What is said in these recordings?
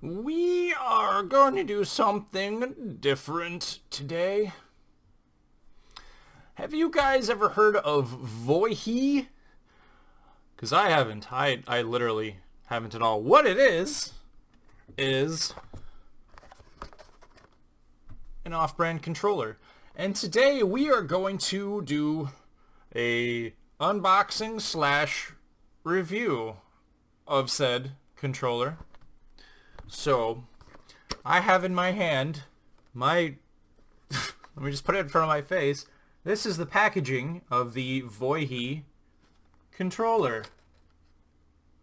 We are going to do something different today. Have you guys ever heard of Voyee? Because I haven't. I literally haven't at all. What it is an off-brand controller. And today we are going to do a unboxing slash review of said controller. So, I have in my hand my, let me just put it in front of my face. This is the packaging of the Voyee controller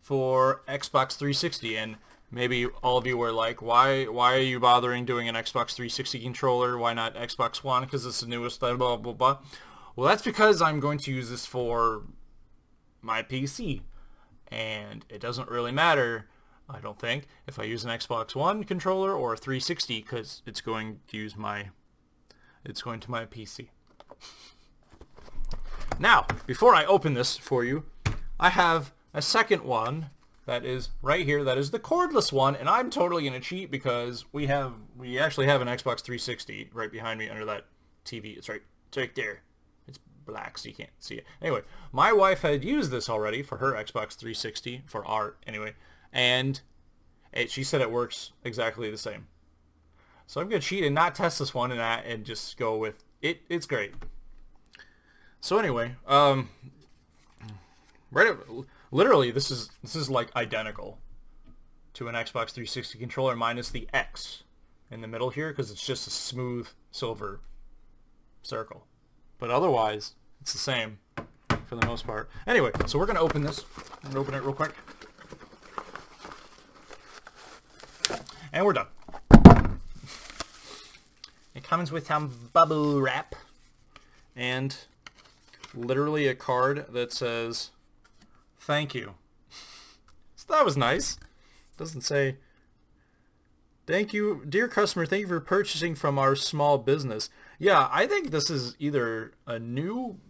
for Xbox 360. And maybe all of you were like, why are you bothering doing an Xbox 360 controller? Why not Xbox One? Because it's the newest, blah, blah, blah, blah. Well, that's because I'm going to use this for my PC. And it doesn't really matter, I don't think, if I use an Xbox One controller or a 360, because it's going to my PC. Now, before I open this for you, I have a second one that is right here. That is the cordless one, and I'm totally going to cheat because we actually have an Xbox 360 right behind me under that TV. It's right there. It's black, so you can't see it. Anyway, my wife had used this already for her Xbox 360 for art, anyway, and she said it works exactly the same. So I'm going to cheat and not test this one and just go with it. It's great. So anyway, literally this is like identical to an Xbox 360 controller minus the X in the middle here because it's just a smooth silver circle. But otherwise, it's the same for the most part. Anyway, so we're going to open this. I'm going to open it real quick. And we're done. It comes with some bubble wrap and literally a card that says, "Thank you." So that was nice. It doesn't say, "Thank you, dear customer, thank you for purchasing from our small business." Yeah, I think this is either a new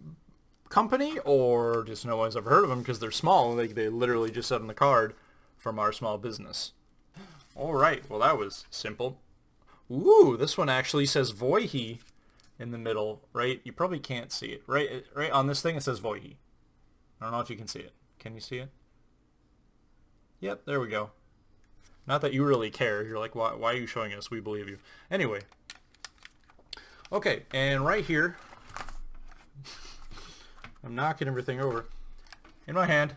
company or just no one's ever heard of them because they're small. They literally just said on the card, "From our small business." All right, well that was simple. Ooh, this one actually says Voyee in the middle, right? You probably can't see it. Right on this thing it says Voyee. I don't know if you can see it. Can you see it? Yep, there we go. Not that you really care. You're like, why are you showing us? We believe you. Anyway. Okay, and right here, I'm knocking everything over. In my hand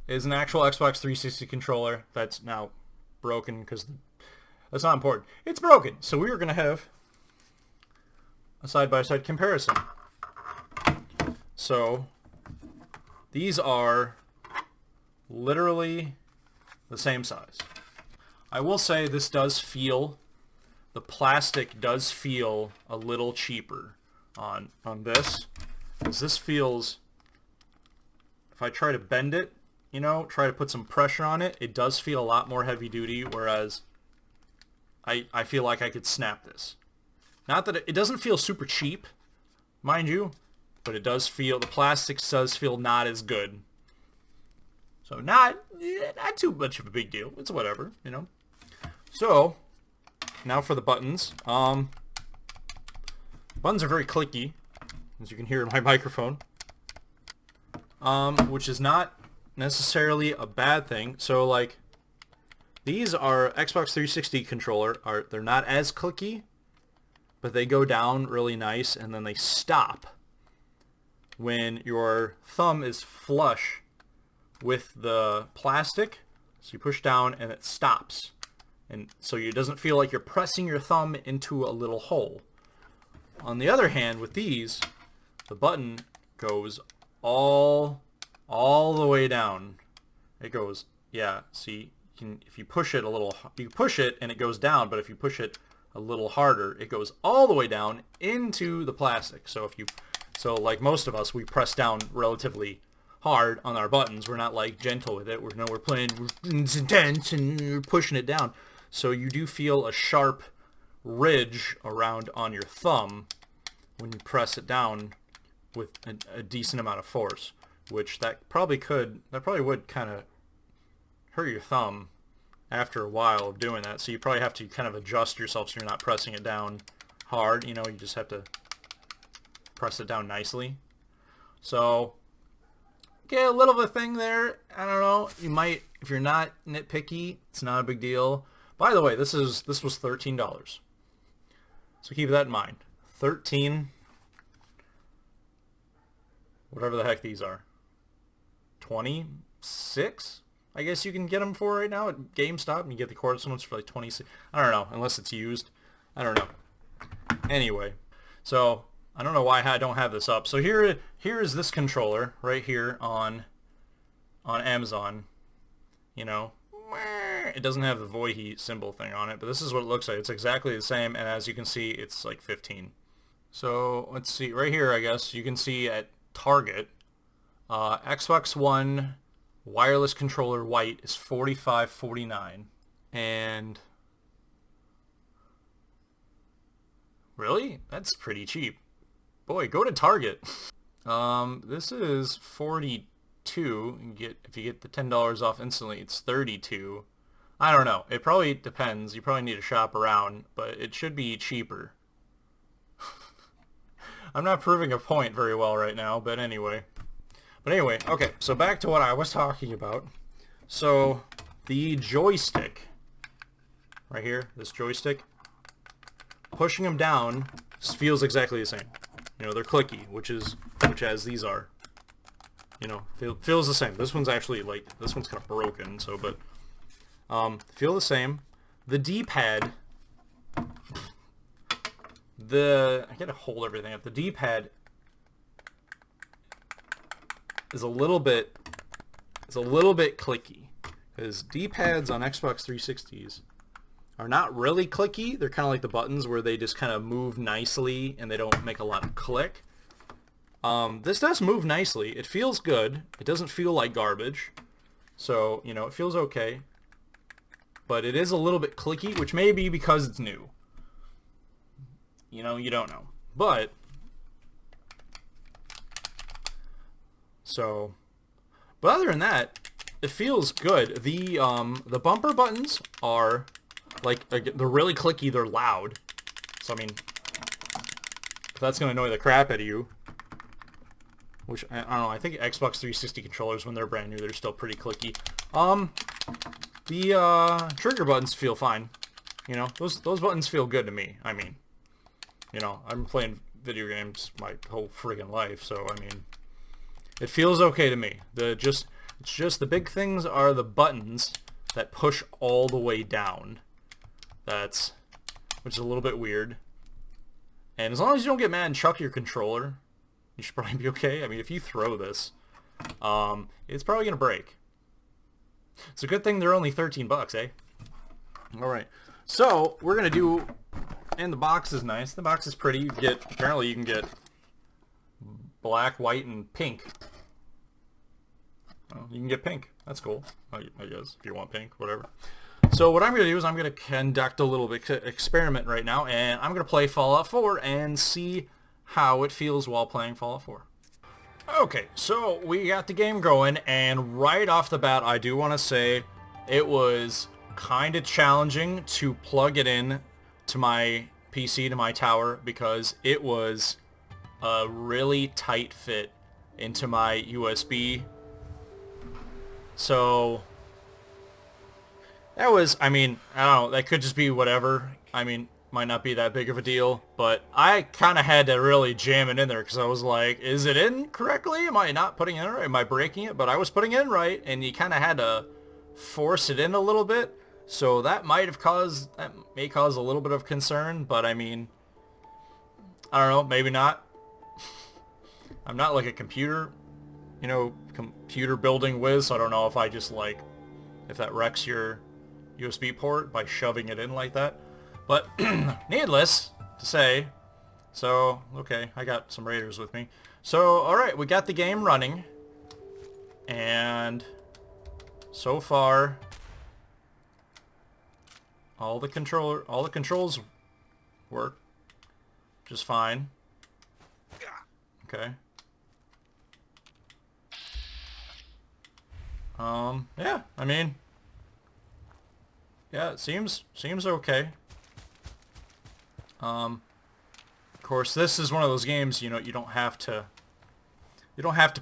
is an actual Xbox 360 controller that's now broken because that's not important. It's broken. So we are going to have a side-by-side comparison. So these are literally the same size. I will say this does feel, the plastic does feel a little cheaper on this, because this feels, if I try to bend it, you know, try to put some pressure on it, it does feel a lot more heavy duty, whereas I feel like I could snap this. Not that it doesn't feel super cheap, mind you, but it does feel, the plastic does feel not as good. So not too much of a big deal. It's whatever, you know. So now for the buttons. Buttons are very clicky, as you can hear in my microphone, which is not necessarily a bad thing. So like, these are Xbox 360 controller. They're not as clicky, but they go down really nice, and then they stop when your thumb is flush with the plastic. So you push down and it stops, and so it doesn't feel like you're pressing your thumb into a little hole. On the other hand, with these, the button goes all the way down. It goes, yeah, see, if you push it a little, you push it and it goes down, but if you push it a little harder, it goes all the way down into the plastic. So so like most of us, we press down relatively hard on our buttons. We're not like gentle with it. We're playing, it's intense, and you're pushing it down. So you do feel a sharp ridge around on your thumb when you press it down with a decent amount of force, which that probably would kind of hurt your thumb after a while of doing that. So you probably have to kind of adjust yourself so you're not pressing it down hard. You know, you just have to press it down nicely. So, okay, a little bit of a thing there. I don't know. You might, if you're not nitpicky, it's not a big deal. By the way, this was $13. So keep that in mind. 13, whatever the heck these are. 26, I guess you can get them for right now at GameStop. And you get the cordless ones for like 26. I don't know, unless it's used. I don't know. Anyway, so I don't know why I don't have this up. So here is this controller right here on Amazon. You know, it doesn't have the Voyee symbol thing on it, but this is what it looks like. It's exactly the same, and as you can see, it's like 15. So let's see, right here, I guess you can see at Target, Xbox One wireless controller white is $45.49, and really, that's pretty cheap. Boy, go to Target. This is 42. You get, if you get the $10 off instantly, it's 32. I don't know. It probably depends. You probably need to shop around, but it should be cheaper. I'm not proving a point very well right now, but anyway. Okay, so back to what I was talking about. So, the joystick, right here, this joystick, pushing them down feels exactly the same. You know, they're clicky, which as these are. You know, feels the same. This one's actually, like, this one's kind of broken, so, but, feel the same. The D-pad, I gotta hold everything up. The D-pad is a little bit clicky, because D-pads on Xbox 360s are not really clicky. They're kind of like the buttons where they just kind of move nicely and they don't make a lot of click. This does move nicely. It feels good. It doesn't feel like garbage. So, you know, it feels okay. But it is a little bit clicky, which may be because it's new. You know, you don't know. But, so, but other than that, it feels good. The bumper buttons are, like, they're really clicky, they're loud. So, I mean, if that's going to annoy the crap out of you, which, I don't know, I think Xbox 360 controllers, when they're brand new, they're still pretty clicky. The trigger buttons feel fine. You know, those buttons feel good to me. I mean, you know, I'm playing video games my whole friggin' life, so, I mean, it feels okay to me. It's just the big things are the buttons that push all the way down. Which is a little bit weird. And as long as you don't get mad and chuck your controller, you should probably be okay. I mean, if you throw this, it's probably gonna break. It's a good thing they're only 13 bucks, eh? Alright, so we're gonna do, and the box is nice. The box is pretty. Apparently you can get black, white, and pink. Well, you can get pink. That's cool, I guess, if you want pink, whatever. So what I'm going to do is I'm going to conduct a little bit experiment right now, and I'm going to play Fallout 4 and see how it feels while playing Fallout 4. Okay, so we got the game going, and right off the bat, I do want to say it was kind of challenging to plug it in to my PC, to my tower, because it was a really tight fit into my USB. So that was, I mean, I don't know, that could just be whatever. I mean, might not be that big of a deal, but I kind of had to really jam it in there because I was like, is it in correctly? Am I not putting it in right? Am I breaking it? But I was putting it in right, and you kind of had to force it in a little bit. So that may cause a little bit of concern, but I mean, I don't know, maybe not. I'm not like a computer building whiz, so I don't know if I just like, if that wrecks your USB port by shoving it in like that. But needless to say, so, okay, I got some raiders with me. So, alright, we got the game running, and so far, all the controls work just fine. Okay. Yeah, I mean, Yeah, it seems okay. Of course, this is one of those games, you know, you don't have to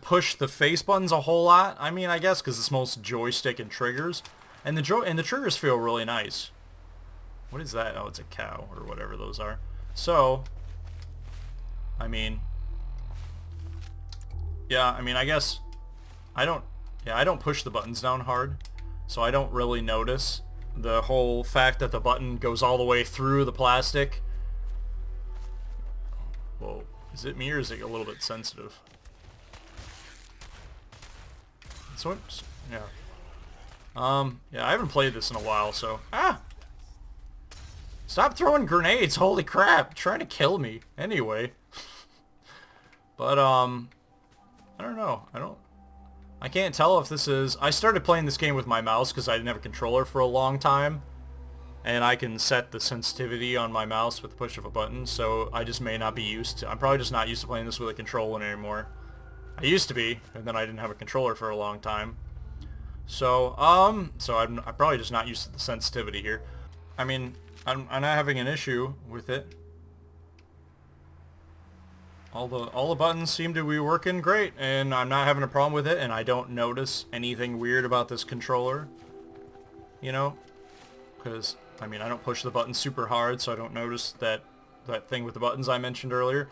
push the face buttons a whole lot. I mean, I guess because it's most joystick and triggers, and the triggers feel really nice. What is that? Oh, it's a cow or whatever those are. So, I mean, yeah, I mean, I guess I don't push the buttons down hard, so I don't really notice the whole fact that the button goes all the way through the plastic. Whoa, is it me or is it a little bit sensitive? So, yeah. Yeah, I haven't played this in a while, so... Ah! Stop throwing grenades, holy crap! Trying to kill me. Anyway. But, I don't know. I can't tell if this is... I started playing this game with my mouse because I didn't have a controller for a long time. And I can set the sensitivity on my mouse with the push of a button, so I just may not be used to... I'm probably just not used to playing this with a controller anymore. I used to be, and then I didn't have a controller for a long time. So, I'm probably just not used to the sensitivity here. I mean, I'm not having an issue with it. All the buttons seem to be working great, and I'm not having a problem with it, and I don't notice anything weird about this controller. You know? Because, I mean, I don't push the buttons super hard, so I don't notice that thing with the buttons I mentioned earlier.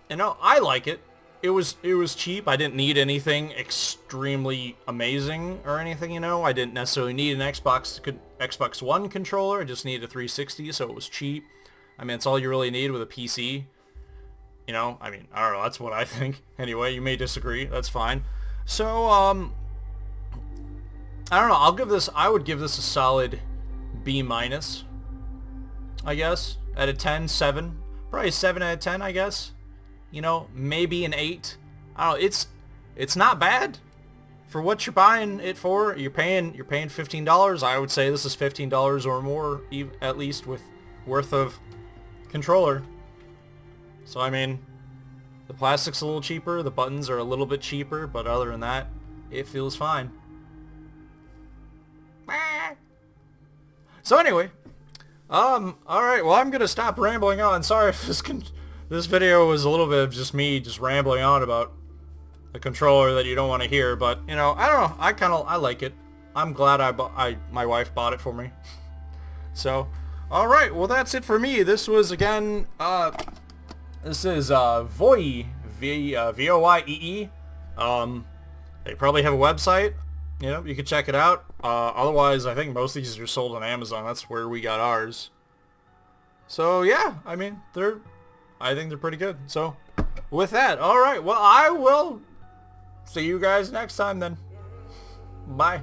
And no, I like it. It was cheap. I didn't need anything extremely amazing or anything, you know. I didn't necessarily need an Xbox One controller. I just needed a 360, so it was cheap. I mean, it's all you really need with a PC. You know, I mean, I don't know. That's what I think. Anyway, you may disagree. That's fine. So, I don't know. I would give this a solid B-, I guess. Out of 10, 7. Probably 7 out of 10, I guess. You know, maybe an 8. I don't know. It's not bad for what you're buying it for. You're paying $15. I would say this is $15 or more, at least, worth of controller. So I mean, the plastic's a little cheaper, the buttons are a little bit cheaper, but other than that, it feels fine. So anyway, alright, well, I'm gonna stop rambling on. Sorry if this video was a little bit of just me just rambling on about a controller that you don't want to hear, but, you know, I don't know, I like it. I'm glad my wife bought it for me. So, alright, well, that's it for me. This was, again, this is, Voyee, V-O-Y-E-E. They probably have a website. You know, you can check it out. Otherwise, I think most of these are sold on Amazon. That's where we got ours. So, yeah, I mean, I think they're pretty good. So, with that, alright, well, I will see you guys next time then. Bye.